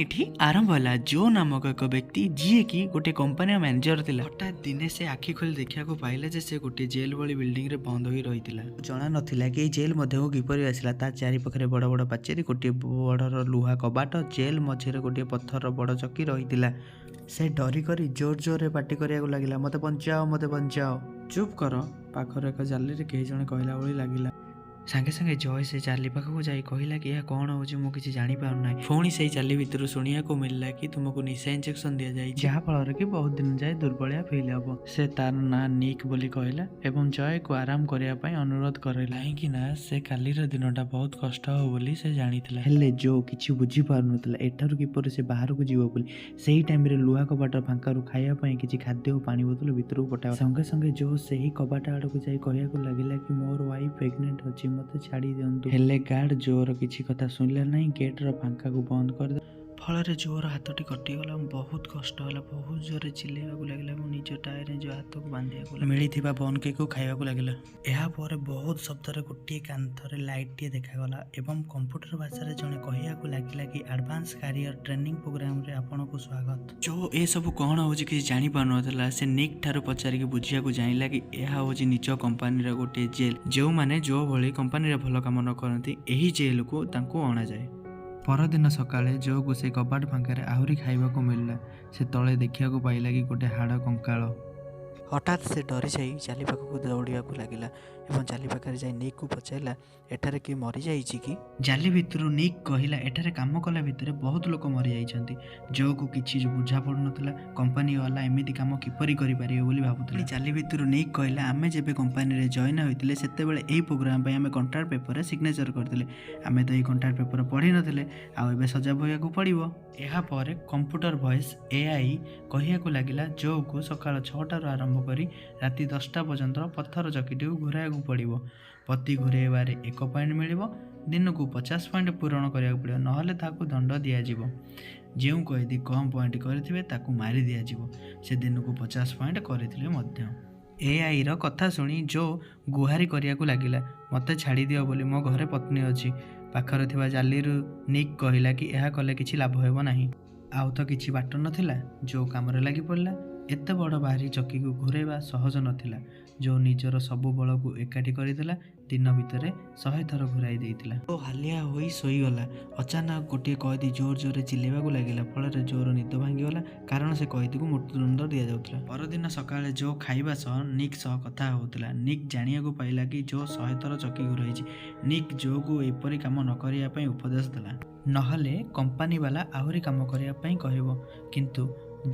ଏଠି ଆରମ୍ଭ ହେଲା ଜୋ ନାମକ ଏକ ବ୍ୟକ୍ତି ଯିଏକି ଗୋଟିଏ କମ୍ପାନୀର ମ୍ୟାନେଜର ଥିଲା। ହଠାତ୍ ଦିନେ ସେ ଆଖି ଖୋଲି ଦେଖିବାକୁ ପାଇଲା ଯେ ସେ ଗୋଟିଏ ଜେଲ୍ ଭଳି ବିଲ୍ଡିଂରେ ବନ୍ଦ ହୋଇ ରହିଥିଲା। ଜଣା ନଥିଲା କି ଏଇ ଜେଲ୍ ମଧ୍ୟକୁ କିପରି ଆସିଲା। ତା ଚାରିପାଖରେ ବଡ଼ ବଡ଼ ପାଚେରୀ, ଗୋଟିଏ ବଡ଼ର ଲୁହା କବାଟ, ଜେଲ୍ ମଝିରେ ଗୋଟିଏ ପଥରର ବଡ଼ ଚକି ରହିଥିଲା। ସେ ଡରି କରି ଜୋର ଜୋରରେ ପାଟି କରିବାକୁ ଲାଗିଲା, ମୋତେ ବଞ୍ଚାଅ, ମୋତେ ବଞ୍ଚାଅ। ଚୁପ୍ କର, ପାଖରେ ଏକ ଜାଲିରେ କେହି ଜଣେ କହିଲା ଭଳି ଲାଗିଲା। ସାଙ୍ଗେ ସାଙ୍ଗେ ଜୟ ସେ ଜାଲି ପାଖକୁ ଯାଇ କହିଲା କି ଏହା କ'ଣ ହେଉଛି ମୁଁ କିଛି ଜାଣିପାରୁନାହିଁ। ପୁଣି ସେଇ ଜାଲି ଭିତରୁ ଶୁଣିବାକୁ ମିଳିଲା କି ତୁମକୁ ନିଶା ଇଞ୍ଜେକ୍ସନ ଦିଆଯାଇଛି, ଯାହାଫଳରେ କି ବହୁତ ଦିନ ଯାଏ ଦୁର୍ବଳିଆ ଫିଲ୍ ହେବ। ସେ ତାର ନାଁ ନିକ୍ ବୋଲି କହିଲା ଏବଂ ଜୟକୁ ଆରାମ କରିବା ପାଇଁ ଅନୁରୋଧ କରିଲା, କାହିଁକି ନା ସେ କାଲିର ଦିନଟା ବହୁତ କଷ୍ଟ ହେବ ବୋଲି ସେ ଜାଣିଥିଲା। ହେଲେ ଜୋ କିଛି ବୁଝିପାରୁନଥିଲା ଏଠାରୁ କିପରି ସେ ବାହାରକୁ ଯିବ ବୋଲି। ସେହି ଟାଇମରେ ଲୁହା କବାଟ ଫାଙ୍କାରୁ ଖାଇବା ପାଇଁ କିଛି ଖାଦ୍ୟ ଓ ପାଣି ବୋତଲ ଭିତରକୁ ପଠାଇଲା। ସଙ୍ଗେ ସଙ୍ଗେ ଜୋ ସେହି କବାଟ ଆଡ଼କୁ ଯାଇ କହିବାକୁ ଲାଗିଲା କି ମୋର ୱାଇଫ୍ ପ୍ରେଗନେଣ୍ଟ ଅଛି, ମୋତେ ଛାଡ଼ି ଦିଅନ୍ତୁ। ହେଲେ ଗାର୍ଡ ଜୋର କିଛି କଥା ଶୁଣିଲା ନାହିଁ। ଗେଟ୍ର ଫାଙ୍କାକୁ ବନ୍ଦ କରିଦେଲା। ଫଳରେ ଜୋର ହାତଟି କଟିଗଲା। ବହୁତ କଷ୍ଟ ହେଲା। ବହୁତ ଜୋରରେ ଚିଲେଇବାକୁ ଲାଗିଲା ଏବଂ ନିଜ ଟାୟାରରେ ନିଜ ହାତକୁ ବାନ୍ଧିବାକୁ ମିଳିଥିବା ବନ୍ କେକ୍କୁ ଖାଇବାକୁ ଲାଗିଲା। ଏହାପରେ ବହୁତ ଶବ୍ଦରେ ଗୋଟିଏ କାନ୍ଥରେ ଲାଇଟ୍ଟିଏ ଦେଖାଗଲା ଏବଂ କମ୍ପ୍ୟୁଟର ଭାଷାରେ ଜଣେ କହିବାକୁ ଲାଗିଲା କି ଆଡଭାନ୍ସ କ୍ୟାରିୟର ଟ୍ରେନିଂ ପ୍ରୋଗ୍ରାମରେ ଆପଣଙ୍କୁ ସ୍ୱାଗତ। ଜୋ ଏସବୁ କ'ଣ ହେଉଛି କିଛି ଜାଣିପାରୁନଥିଲା। ସେ ନିକ୍ ଠାରୁ ପଚାରିକି ବୁଝିବାକୁ ଚାହିଁଲା କି ଏହା ହେଉଛି ନିଜ କମ୍ପାନୀର ଗୋଟିଏ ଜେଲ୍। ଯେଉଁମାନେ ଜୋ ଭଳି କମ୍ପାନୀରେ ଭଲ କାମ ନ କରନ୍ତି ଏହି ଜେଲକୁ ତାଙ୍କୁ ଅଣାଯାଏ। ପରଦିନ ସକାଳେ ଜୋକୁ ସେ କବାଟ ଫାଙ୍କାରେ ଆହୁରି ଖାଇବାକୁ ମିଳିଲା। ସେ ତଳେ ଦେଖିବାକୁ ପାଇଲା କି ଗୋଟେ ହାଡ଼ କଙ୍କାଳ। ହଠାତ୍ ସେ ଡରି ଯାଇ ଜାଲି ପାଖକୁ ଦୌଡ଼ିବାକୁ ଲାଗିଲା ଏବଂ ଜାଲି ପାଖରେ ଯାଇ ନିକ୍କୁ ପଚାରିଲା, ଏଠାରେ କିଏ ମରିଯାଇଛି କି? ଜାଲି ଭିତରୁ ନିକ୍ କହିଲା, ଏଠାରେ କାମ କଲା ଭିତରେ ବହୁତ ଲୋକ ମରିଯାଇଛନ୍ତି। ଜୋକୁ କିଛି ବୁଝା ପଡ଼ୁନଥିଲା। କମ୍ପାନୀ ବାଲା ଏମିତି କାମ କିପରି କରିପାରିବେ ବୋଲି ଭାବୁଥିଲେ। ଜାଲି ଭିତରୁ ନିକ୍ କହିଲା, ଆମେ ଯେବେ କମ୍ପାନୀରେ ଜଏନ୍ ହୋଇଥିଲେ ସେତେବେଳେ ଏହି ପ୍ରୋଗ୍ରାମ ପାଇଁ ଆମେ କଣ୍ଟ୍ରାକ୍ଟ ପେପରରେ ସିଗ୍ନେଚର କରିଥିଲେ। ଆମେ ତ ଏହି କଣ୍ଟ୍ରାକ୍ଟ ପେପର ପଢ଼ିନଥିଲେ, ଆଉ ଏବେ ସଜା ବହିବାକୁ ପଡ଼ିବ। ଏହାପରେ କମ୍ପ୍ୟୁଟର ଭଏସ୍ AI କହିବାକୁ ଲାଗିଲା, ଜୋକୁ ସକାଳ 6ଟାରୁ ଆରମ୍ଭ କରି ରାତି 10ଟା ପର୍ଯ୍ୟନ୍ତ ପଥର ଚକିଟିକୁ ଘୁରାଇବାକୁ ପଡ଼ିବ। ପ୍ରତି ଘୁରାଇବାରେ 1 ପଏଣ୍ଟ ମିଳିବ। ଦିନକୁ 50 ପଏଣ୍ଟ ପୂରଣ କରିବାକୁ ପଡ଼ିବ, ନହେଲେ ତାହାକୁ ଦଣ୍ଡ ଦିଆଯିବ। ଯେଉଁ କଏଦୀ କମ୍ ପଏଣ୍ଟ କରିଥିବେ ତାକୁ ମାରି ଦିଆଯିବ। ସେ ଦିନକୁ 50 ପଏଣ୍ଟ କରିଥିଲେ ମଧ୍ୟ। AIର କଥା ଶୁଣି ଜୋ ଗୁହାରି କରିବାକୁ ଲାଗିଲା, ମୋତେ ଛାଡ଼ିଦିଅ ବୋଲି, ମୋ ଘରେ ପତ୍ନୀ ଅଛି। ପାଖରେ ଥିବା ଜାଲିରୁ ନିକ୍ କହିଲା କି ଏହା କଲେ କିଛି ଲାଭ ହେବ ନାହିଁ। ଆଉ ତ କିଛି ବାଟ ନଥିଲା। ଜୋ କାମରେ ଲାଗି ପଡ଼ିଲା। ଏତେ ବଡ଼ ଭାରୀ ଚକିକୁ ଘୁରାଇବା ସହଜ ନଥିଲା। ଜୋ ନିଜର ସବୁ ବଳକୁ ଏକାଠି କରିଥିଲା। ଦିନ ଭିତରେ 100 ଥର ଘୁରାଇ ଦେଇଥିଲା। ଜୋ ହାଲିଆ ହୋଇ ଶୋଇଗଲା। ଅଚାନକ ଗୋଟିଏ କଏଦୀ ଜୋର ଜୋରରେ ଚିଲେଇବାକୁ ଲାଗିଲା। ଫଳରେ ଜୋର ନିଦ ଭାଙ୍ଗିଗଲା, କାରଣ ସେ କଏଦୀକୁ ମୃତ୍ୟୁଦଣ୍ଡ ଦିଆଯାଉଥିଲା। ପରଦିନ ସକାଳେ ଜୋ ଖାଇବା ସହ ନିକ୍ ସହ କଥା ହେଉଥିଲା। ନିକ୍ ଜାଣିବାକୁ ପାଇଲା କି ଜୋ 100 ଥର ଚକି ଘୁରାଇଛି। ନିକ୍ ଜୋକୁ ଏପରି କାମ ନ କରିବା ପାଇଁ ଉପଦେଶ ଦେଲା, ନହେଲେ କମ୍ପାନୀ ବାଲା ଆହୁରି କାମ କରିବା ପାଇଁ କହିବ। କିନ୍ତୁ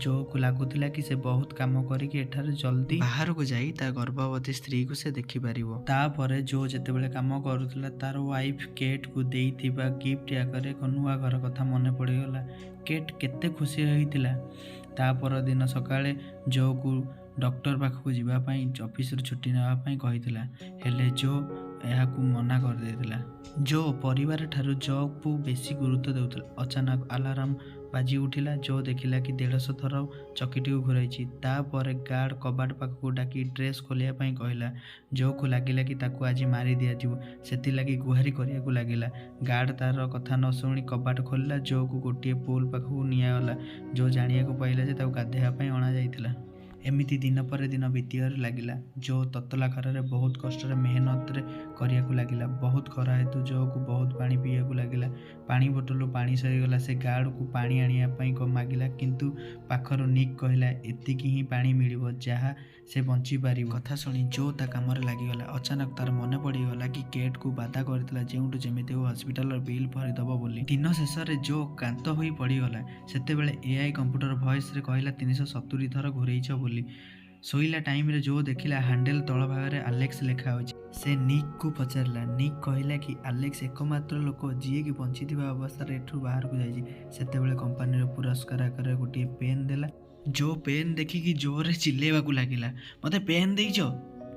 ଜୋକୁ ଲାଗୁଥିଲା କି ସେ ବହୁତ କାମ କରିକି ଏଠାରେ ଜଲ୍ଦି ବାହାରକୁ ଯାଇ ତା ଗର୍ଭବତୀ ସ୍ତ୍ରୀକୁ ସେ ଦେଖିପାରିବ। ତାପରେ ଜୋ ଯେତେବେଳେ କାମ କରୁଥିଲା ତାର ୱାଇଫ୍ କେଟ୍କୁ ଦେଇଥିବା ଗିଫ୍ଟ ଆକାରରେ ଏକ ନୂଆ ଘର କଥା ମନେ ପଡ଼ିଗଲା। କେଟ୍ କେତେ ଖୁସି ହୋଇଥିଲା। ତା ପରଦିନ ସକାଳେ ଜୋକୁ ଡକ୍ଟର ପାଖକୁ ଯିବା ପାଇଁ ଅଫିସରୁ ଛୁଟି ନେବା ପାଇଁ କହିଥିଲା, ହେଲେ ଜୋ ଏହାକୁ ମନା କରିଦେଇଥିଲା। ଜୋ ପରିବାର ଠାରୁ ଜବ୍କୁ ବେଶୀ ଗୁରୁତ୍ୱ ଦେଉଥିଲା। ଅଚାନକ ଆଲାର୍ମ ବାଜି ଉଠିଲା। ଜୋ ଦେଖିଲା କି 150 ଥର ଚକିଟିକୁ ଘୁରାଇଛି। ତାପରେ ଗାର୍ଡ କବାଟ ପାଖକୁ ଡାକି ଡ୍ରେସ୍ ଖୋଲିବା ପାଇଁ କହିଲା। ଜୋକୁ ଲାଗିଲା କି ତାକୁ ଆଜି ମାରି ଦିଆଯିବ। ସେଥିଲାଗି ଗୁହାରି କରିବାକୁ ଲାଗିଲା। ଗାର୍ଡ ତାର କଥା ନ ଶୁଣି କବାଟ ଖୋଲିଲା। ଜୋକୁ ଗୋଟିଏ ପୁଲ୍ ପାଖକୁ ନିଆଗଲା। ଜୋ ଜାଣିବାକୁ ପାଇଲା ଯେ ତାକୁ ଗାଧୋଇବା ପାଇଁ ଅଣାଯାଇଥିଲା। ଏମିତି ଦିନ ପରେ ଦିନ ବିତିବାରେ ଲାଗିଲା। ଜୋ ତତଲା ଖରାରେ ବହୁତ କଷ୍ଟରେ ମେହନତରେ କରିବାକୁ ଲାଗିଲା। ବହୁତ ଖରା ହେତୁ ଜୋକୁ ବହୁତ ପାଣି ପିଇବାକୁ ଲାଗିଲା। ପାଣି ବୋତଲରୁ ପାଣି ସରିଗଲା। ସେ ଗାର୍ଡକୁ ପାଣି ଆଣିବା ପାଇଁ ମାଗିଲା, କିନ୍ତୁ ପାଖରୁ ନିକ୍ କହିଲା, ଏତିକି ହିଁ ପାଣି ମିଳିବ ଯାହା ସେ ବଞ୍ଚିପାରିବ। କଥା ଶୁଣି ଜୋ ତା କାମରେ ଲାଗିଗଲା। ଅଚାନକ ତାର ମନେ ପଡ଼ିଗଲା କି କେଟ୍କୁ ବାଧା କରିଥିଲା ଯେଉଁଠୁ ଯେମିତି ହେଉ ହସ୍ପିଟାଲର ବିଲ୍ ଭରିଦେବ ବୋଲି। ଦିନ ଶେଷରେ ଜୋ କ୍ଳାନ୍ତ ହୋଇ ପଡ଼ିଗଲା। ସେତେବେଳେ AI କମ୍ପ୍ୟୁଟର ଭଏସ୍ରେ କହିଲା, 370 ଥର ଘୁରେଇଛ ବୋଲି। ଶୋଇଲା ଟାଇମରେ ଜୋ ଦେଖିଲା ହାଣ୍ଡେଲ ତଳ ଭାଗରେ ଆଲେକ୍ସ ଲେଖା ହୋଇଛି। ସେ ନିକ୍କୁ ପଚାରିଲା। ନିକ୍ କହିଲା କି ଆଲେକ୍ସ ଏକମାତ୍ର ଲୋକ ଯିଏକି ବଞ୍ଚିଥିବା ଅବସ୍ଥାରେ ଏଠୁ ବାହାରକୁ ଯାଇଛି। ସେତେବେଳେ କମ୍ପାନୀର ପୁରସ୍କାର ଆକାରରେ ଗୋଟିଏ ପେନ୍ ଦେଲା। ଜୋ ପେନ୍ ଦେଖିକି ଜୋରରେ ଚିଲେଇବାକୁ ଲାଗିଲା, ମୋତେ ପେନ୍ ଦେଇଛ?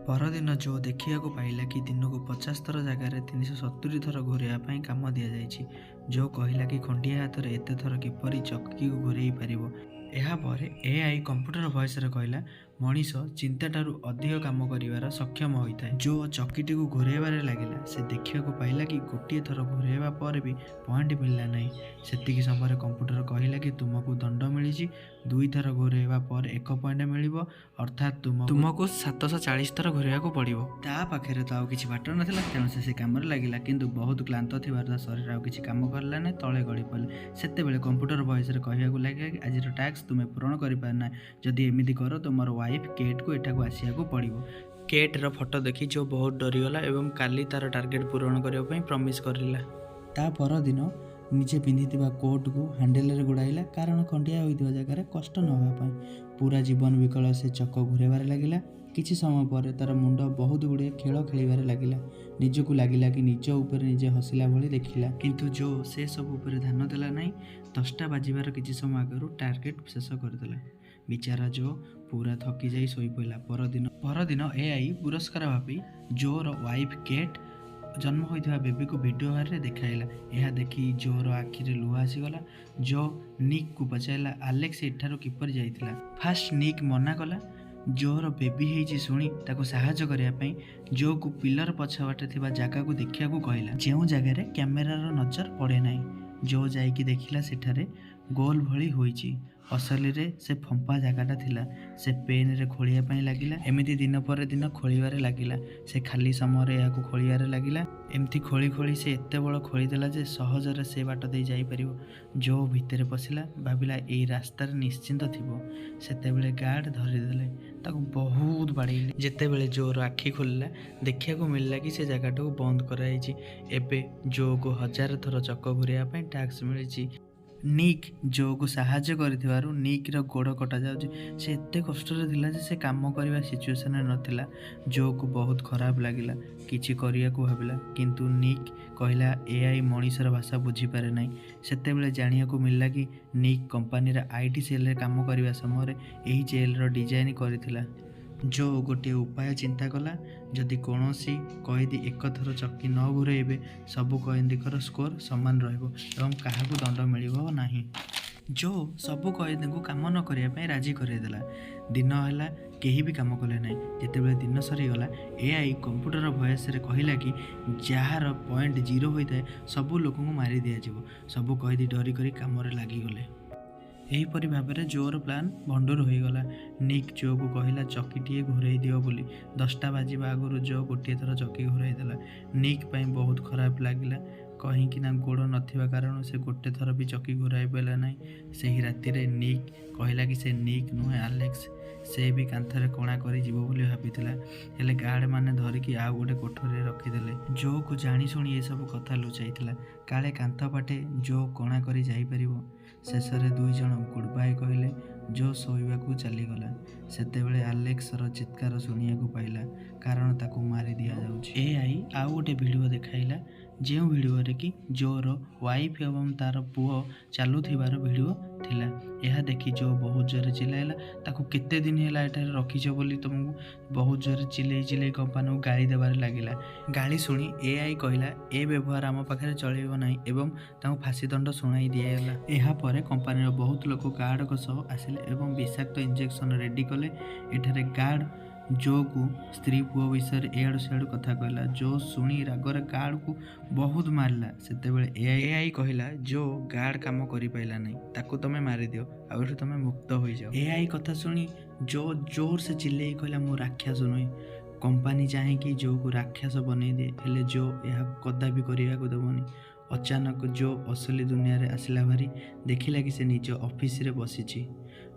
ପରଦିନ ଜୋ ଦେଖିବାକୁ ପାଇଲା କି ଦିନକୁ 50 ଥର ଜାଗାରେ 370 ଥର ଘୁରାଇବା ପାଇଁ କାମ ଦିଆଯାଇଛି। ଜୋ କହିଲା କି ଖଣ୍ଡିଆ ହାତରେ ଏତେ ଥର କିପରି ଚକିକୁ ଘୁରେଇ ପାରିବ। ଏହାପରେ AI କମ୍ପ୍ୟୁଟର ଭଏସ୍ରେ କହିଲା, ମଣିଷ ଚିନ୍ତାଠାରୁ ଅଧିକ କାମ କରିବାର ସକ୍ଷମ ହୋଇଥାଏ। ଜୋ ଚକିଟିକୁ ଘୁରାଇବାରେ ଲାଗିଲା। ସେ ଦେଖିବାକୁ ପାଇଲା କି ଗୋଟିଏ ଥର ଘୁରାଇବା ପରେ ବି ପଏଣ୍ଟ ମିଳିଲା ନାହିଁ। ସେତିକି ସମୟରେ କମ୍ପ୍ୟୁଟର କହିଲା କି ତୁମକୁ ଦଣ୍ଡ ମିଳିଛି, 2 ଥର ଘୁରାଇବା ପରେ 1 ପଏଣ୍ଟ ମିଳିବ, ଅର୍ଥାତ୍ ତୁମକୁ 740 ଥର ଘୁରାଇବାକୁ ପଡ଼ିବ। ତା ପାଖରେ ତ ଆଉ କିଛି ବାଟ ନଥିଲା, ତେଣୁ ସେ କାମରେ ଲାଗିଲା। କିନ୍ତୁ ବହୁତ କ୍ଳାନ୍ତ ଥିବାରୁ ତା ଶରୀର ଆଉ କିଛି କାମ କଲା ନାହିଁ, ତଳେ ଗଳି ପଡ଼ିଲା। ସେତେବେଳେ କମ୍ପ୍ୟୁଟର ଭଏସରେ କହିବାକୁ ଲାଗିଲା କି ଆଜିର ଟାସ୍କ ତୁମେ ପୂରଣ କରିପାରିନା, ଯଦି ଏମିତି କର ତୁମର ୱାଇଫ୍ କେଟ୍କୁ ଏଠାକୁ ଆସିବାକୁ ପଡ଼ିବ। କେଟ୍ର ଫଟୋ ଦେଖି ଜୋ ବହୁତ ଡରିଗଲା ଏବଂ କାଲି ତାର ଟାର୍ଗେଟ୍ ପୂରଣ କରିବା ପାଇଁ ପ୍ରମିସ୍ କରିଲା। ତା ପରଦିନ ନିଜେ ପିନ୍ଧିଥିବା କୋଟ୍କୁ ହ୍ୟାଣ୍ଡେଲରେ ଗୁଡ଼ାଇଲା, କାରଣ ଖଣ୍ଡିଆ ହୋଇଥିବା ଜାଗାରେ କଷ୍ଟ ନ ହେବା ପାଇଁ। ପୁରା ଜୀବନ ବିକଳ ସେ ଚକ ଘୁରାଇବାରେ ଲାଗିଲା। କିଛି ସମୟ ପରେ ତାର ମୁଣ୍ଡ ବହୁତ ଗୁଡ଼ିଏ ଖେଳ ଖେଳିବାରେ ଲାଗିଲା। ନିଜକୁ ଲାଗିଲା କି ନିଜ ଉପରେ ନିଜେ ହସିଲା ଭଳି ଦେଖିଲା। କିନ୍ତୁ ଜୋ ସେ ସବୁ ଉପରେ ଧ୍ୟାନ ଦେଲା ନାହିଁ। 10ଟା ବାଜିବାର କିଛି ସମୟ ଆଗରୁ ଟାର୍ଗେଟ୍ ଶେଷ କରିଦେଲା। ବିଚାରା ଜୋ ପୁରା ଥକି ଯାଇ ଶୋଇପଡ଼ିଲା। ପରଦିନ ଏଆଇ ପୁରସ୍କାର ଭାବି ଜୋର ୱାଇଫ୍ କେଟ୍ ଜନ୍ମ ହୋଇଥିବା ବେବିକୁ ଭିଡ଼ିଓ ବାହାରରେ ଦେଖାଇଲା। ଏହା ଦେଖି ଜୋର ଆଖିରେ ଲୁହ ଆସିଗଲା। ଜୋ ନିକ୍କୁ ପଚାରିଲା, ଆଲେକ୍ସ ଏଠାରୁ କିପରି ଯାଇଥିଲା? ଫାଷ୍ଟ ନିକ୍ ମନା କଲା। ଜୋର ବେବି ହେଇଛି ଶୁଣି ତାକୁ ସାହାଯ୍ୟ କରିବା ପାଇଁ ଜୋକୁ ପିଲର ପଛପଟେ ଥିବା ଜାଗାକୁ ଦେଖିବାକୁ କହିଲା, ଯେଉଁ ଜାଗାରେ କ୍ୟାମେରାର ନଜର ପଡ଼େ ନାହିଁ। ଜୋ ଯାଇକି ଦେଖିଲା ସେଠାରେ ଗୋଲ ଭଳି ହୋଇଛି। ଅସଲିରେ ସେ ଫମ୍ପା ଜାଗାଟା ଥିଲା। ସେ ପେନ୍ରେ ଖୋଳିବା ପାଇଁ ଲାଗିଲା। ଏମିତି ଦିନ ପରେ ଦିନ ଖୋଳିବାରେ ଲାଗିଲା। ସେ ଖାଲି ସମୟରେ ଏହାକୁ ଖୋଳିବାରେ ଲାଗିଲା। ଏମିତି ଖୋଳି ଖୋଳି ସେ ଏତେ ବଡ଼ ଖୋଳିଦେଲା ଯେ ସହଜରେ ସେ ବାଟ ଦେଇ ଯାଇପାରିବ। ଜୋ ଭିତରେ ପଶିଲା, ଭାବିଲା ଏଇ ରାସ୍ତାରେ ନିଶ୍ଚିନ୍ତ ଥିବ। ସେତେବେଳେ ଗାର୍ଡ ଧରିଦେଲେ, ତାକୁ ବହୁତ ବାଡ଼େଇଲେ। ଯେତେବେଳେ ଜୋର ଆଖି ଖୋଲିଲା, ଦେଖିବାକୁ ମିଳିଲା କି ସେ ଜାଗାଟାକୁ ବନ୍ଦ କରାଯାଇଛି। ଏବେ ଜୋକୁ 1000 ଥର ଚକ ଘୁରାଇବା ପାଇଁ ଟାସ୍କ ମିଳିଛି। ନିକ୍ ଜୋକୁ ସାହାଯ୍ୟ କରିଥିବାରୁ ନିକ୍ର ଗୋଡ଼ କଟାଯାଉଛି। ସେ ଏତେ କଷ୍ଟରେ ଥିଲା ଯେ ସେ କାମ କରିବା ସିଚୁଏସନରେ ନଥିଲା। ଜୋକୁ ବହୁତ ଖରାପ ଲାଗିଲା, କିଛି କରିବାକୁ ଭାବିଲା। କିନ୍ତୁ ନିକ୍ କହିଲା ଏଆଇ ମଣିଷର ଭାଷା ବୁଝିପାରେ ନାହିଁ। ସେତେବେଳେ ଜାଣିବାକୁ ମିଳିଲା କି ନିକ୍ କମ୍ପାନୀର ଆଇଟି ସେଲ୍ରେ କାମ କରିବା ସମୟରେ ଏହି ଜେଲ୍ର ଡିଜାଇନ୍ କରିଥିଲା। ଜୋ ଗୋଟିଏ ଉପାୟ ଚିନ୍ତା କଲା। ଯଦି କୌଣସି କଏଦୀ 1 ଥର ଚକି ନ ଘୁରାଇବେ, ସବୁ କଏଦୀଙ୍କର ସ୍କୋର ସମାନ ରହିବ ଏବଂ କାହାକୁ ଦଣ୍ଡ ମିଳିବ ନାହିଁ। ଜୋ ସବୁ କଏଦୀଙ୍କୁ କାମ ନ କରିବା ପାଇଁ ରାଜି କରାଇଦେଲା। ଦିନ ହେଲା, କେହି ବି କାମ କଲେ ନାହିଁ। ଯେତେବେଳେ ଦିନ ସରିଗଲା, ଏଆଇ କମ୍ପ୍ୟୁଟର ଭଏସରେ କହିଲା କି ଯାହାର ପଏଣ୍ଟ 0 ହୋଇଥାଏ ସବୁ ଲୋକଙ୍କୁ ମାରି ଦିଆଯିବ। ସବୁ କଏଦୀ ଡରି କରି କାମରେ ଲାଗିଗଲେ। ଏହିପରି ଭାବରେ ଜୋର ପ୍ଲାନ୍ ଭଣ୍ଡୁର ହୋଇଗଲା। ନିକ୍ ଜୋକୁ କହିଲା ଚକିଟିଏ ଘୁରାଇ ଦିଅ ବୋଲି। 10ଟା ବାଜିବା ଆଗରୁ ଜୋ ଗୋଟିଏ ଥର ଚକି ଘୁରାଇ ଦେଲା। ନିକ୍ ପାଇଁ ବହୁତ ଖରାପ ଲାଗିଲା, କାହିଁକିନା ଗୋଡ଼ ନଥିବା କାରଣରୁ ସେ ଗୋଟେ ଥର ବି ଚକି ଘୁରାଇ ପାରିଲା ନାହିଁ। ସେହି ରାତିରେ ନିକ୍ କହିଲା କି ସେ ନିକ୍ ନୁହେଁ ଆଲେକ୍ସ। ସେ ବି କାନ୍ଥରେ କଣା କରି ଯିବ ବୋଲି ଭାବିଥିଲା, ହେଲେ ଗାର୍ଡମାନେ ଧରିକି ଆଉ ଗୋଟେ କୋଠରୀରେ ରଖିଦେଲେ। ଜୋକୁ ଜାଣିଶୁଣି ଏସବୁ କଥା ଲୁଚାଇଥିଲା, କାଳେ କାନ୍ଥ ବାଟେ ଜୋ କଣା କରି ଯାଇପାରିବ। ଶେଷରେ 2 ଜଣ ଗୁଡ୍ ବାଏ କହିଲେ। ଜୋ ଶୋଇବାକୁ ଚାଲିଗଲା। ସେତେବେଳେ ଆଲେକ୍ସର ଚିତ୍କାର ଶୁଣିବାକୁ ପାଇଲା, କାରଣ ତାକୁ ମାରି ଦିଆଯାଉଛି। ଏଆଇ ଆଉ ଗୋଟେ ଭିଡ଼ିଓ ଦେଖାଇଲା, ଯେଉଁ ଭିଡ଼ିଓରେ କି ଜୋର ୱାଇଫ୍ ଏବଂ ତାର ପୁଅ ଚାଲୁଥିବାର ଭିଡ଼ିଓ ଥିଲା। ଏହା ଦେଖି ଜୋ ବହୁତ ଜୋରରେ ଚିଲ୍ଲାଇଲା, ତାକୁ କେତେ ଦିନ ହେଲା ଏଠାରେ ରଖିଛ ବୋଲି ତୁମକୁ? ବହୁତ ଜୋରରେ ଚିଲେଇ କମ୍ପାନୀକୁ ଗାଳି ଦେବାରେ ଲାଗିଲା। ଗାଳି ଶୁଣି ଏଆଇ କହିଲା ଏ ବ୍ୟବହାର ଆମ ପାଖରେ ଚଳିବ ନାହିଁ ଏବଂ ତାଙ୍କୁ ଫାଶୀ ଦଣ୍ଡ ଶୁଣାଇ ଦିଆଗଲା। ଏହାପରେ କମ୍ପାନୀର ବହୁତ ଲୋକ ଗାର୍ଡଙ୍କ ସହ ଆସିଲେ ଏବଂ ବିଷାକ୍ତ ଇଞ୍ଜେକ୍ସନ ରେଡି କଲେ। ଏଠାରେ ଗାର୍ଡ ଜୋକୁ ସ୍ତ୍ରୀ ପୁଅ ବିଷୟରେ ଏଆଡ଼ୁ ସେଆଡ଼ୁ କଥା କହିଲା। ଜୋ ଶୁଣି ରାଗରେ ଗାର୍ଡକୁ ବହୁତ ମାରିଲା। ସେତେବେଳେ ଏଆଇ କହିଲା ଜୋ ଗାର୍ଡ କାମ କରିପାରିଲା ନାହିଁ, ତାକୁ ତମେ ମାରିଦିଅ, ଆଉ ଏଠୁ ତମେ ମୁକ୍ତ ହୋଇଯାଅ। ଏଆଇ କଥା ଶୁଣି ଜୋ ଜୋରସେ ଚିଲେଇ କହିଲା ମୁଁ ରାକ୍ଷସ ନୁହେଁ। କମ୍ପାନୀ ଚାହିଁକି ଜୋକୁ ରାକ୍ଷସ ବନେଇ ଦିଏ, ହେଲେ ଜୋ ଏହା କଦାପି କରିବାକୁ ଦେବନି। ଅଚାନକ ଜୋ ଅସଲି ଦୁନିଆରେ ଆସିଲା ଭାରି, ଦେଖିଲା କି ସେ ନିଜ ଅଫିସରେ ବସିଛି।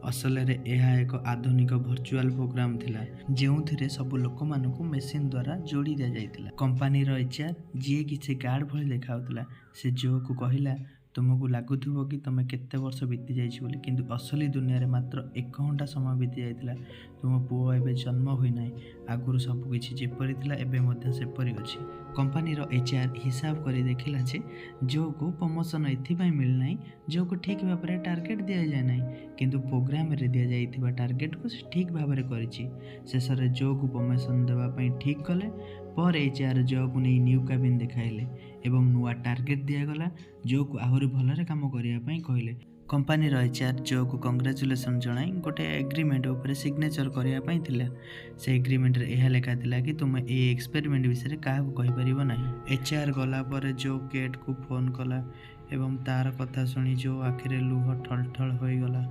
ଅସଲରେ ଏହା ଏକ ଆଧୁନିକ ଭର୍ଚୁଆଲ ପ୍ରୋଗ୍ରାମ ଥିଲା, ଯେଉଁଥିରେ ସବୁ ଲୋକମାନଙ୍କୁ ମେସିନ୍ ଦ୍ୱାରା ଯୋଡ଼ି ଦିଆଯାଇଥିଲା। କମ୍ପାନୀର ଏଚ୍ଆର୍, ଯିଏକି ସେ ଗାର୍ଡ ଭଳି ଦେଖାଉଥିଲା, ସେ ଜୋକୁ କହିଲା ତୁମକୁ ଲାଗୁଥିବ କି ତମେ କେତେ ବର୍ଷ ବିତି ଯାଇଛି ବୋଲି, କିନ୍ତୁ ଅସଲି ଦୁନିଆରେ ମାତ୍ର 1 ଘଣ୍ଟା ସମୟ ବିତି ଯାଇଥିଲା। ତୁମ ପୁଅ ଏବେ ଜନ୍ମ ହୋଇନାହିଁ। ଆଗରୁ ସବୁକିଛି ଯେପରି ଥିଲା ଏବେ ମଧ୍ୟ ସେପରି ଅଛି। କମ୍ପାନୀର ଏଚ୍ଆର୍ ହିସାବ କରି ଦେଖିଲା ଯେ ଜୋକୁ ପ୍ରମୋସନ ଏଥିପାଇଁ ମିଳିନାହିଁ, ଜୋକୁ ଠିକ୍ ଭାବରେ ଟାର୍ଗେଟ୍ ଦିଆଯାଏ ନାହିଁ, କିନ୍ତୁ ପ୍ରୋଗ୍ରାମରେ ଦିଆଯାଇଥିବା ଟାର୍ଗେଟକୁ ସେ ଠିକ୍ ଭାବରେ କରିଛି। ଶେଷରେ ଜୋକୁ ପ୍ରମୋସନ ଦେବା ପାଇଁ ଠିକ୍ କଲେ। ପରେ ଏଚ୍ଆର୍ ଜୋକୁ ନେଇ ନ୍ୟୁ କ୍ୟାବିନ୍ ଦେଖାଇଲେ ଏବଂ ନୂଆ ଟାର୍ଗେଟ୍ ଦିଆଗଲା। ଜୋକୁ ଆହୁରି ଭଲରେ କାମ କରିବା ପାଇଁ କହିଲେ। कंपनीर एचआर जो को कंग्रेचुलेसन जणाई गोटे एग्रीमेंट उपर सिग्नेचर करने पाई थिला। से एग्रीमेंट रे यह लिखा थिला कि तुम ए एक्सपेरिमेंट विषय क्या कहि परिबो नाही। एचआर गला पर जो केट को फोन कला एवं तार कथा सुनी जो आखिरे लुह ठल ठल होई गला।